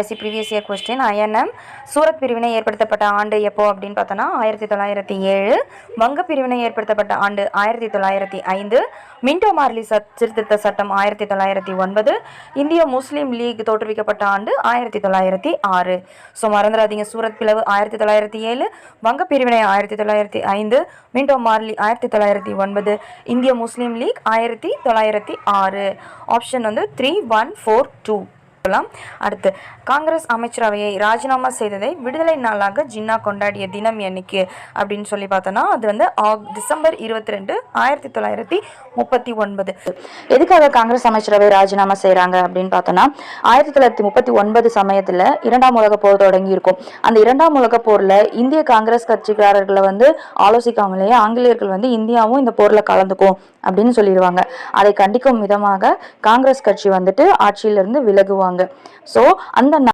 Previous year question. INM Surat பிரிவினை ஏற்படுத்தப்பட்ட ஆண்டு எப்போ அப்படின்னு பார்த்தோன்னா 1907. வங்க பிரிவினை ஏற்படுத்தப்பட்ட ஆண்டு 1905. மின்டோ மார்லி சீர்திருத்த சட்டம் 1909. இந்திய முஸ்லீம் லீக் தோற்றுவிக்கப்பட்ட ஆண்டு 1906. ஸோ மறந்துடாதீங்க, சூரத் பிளவு 1907, வங்க பிரிவினை 1905, மின்டோ மார்லி 1909, இந்திய முஸ்லீம் லீக் 1906. ஆப்ஷன் வந்து 3, 1, 4, 2. அடுத்து, காங்கிரஸ் அமைச்சரவையை ராஜினாமா செய்ததை விடுதலை நாளாக ஜின்னா கொண்டாடிய தினம் என்னைக்கு அப்படின்னு சொல்லி பார்த்தோன்னா அது வந்து டிசம்பர் 22, 1939. எதுக்காக காங்கிரஸ் அமைச்சரவை ராஜினாமா செய்யறாங்க அப்படின்னு பார்த்தோன்னா 1939 சமயத்துல 2ஆம் உலக போர் தொடங்கி இருக்கும். அந்த 2ஆம் உலக போர்ல இந்திய காங்கிரஸ் கட்சிக்காரர்களை வந்து ஆலோசிக்காமலேயே ஆங்கிலேயர்கள் வந்து இந்தியாவும் இந்த போர்ல கலந்துக்கும் அப்படின்னு சொல்லிடுவாங்க. அதை கண்டிக்கும் விதமாக காங்கிரஸ் கட்சி வந்துட்டு ஆட்சியிலிருந்து விலகுவாங்க. ஸோ அந்த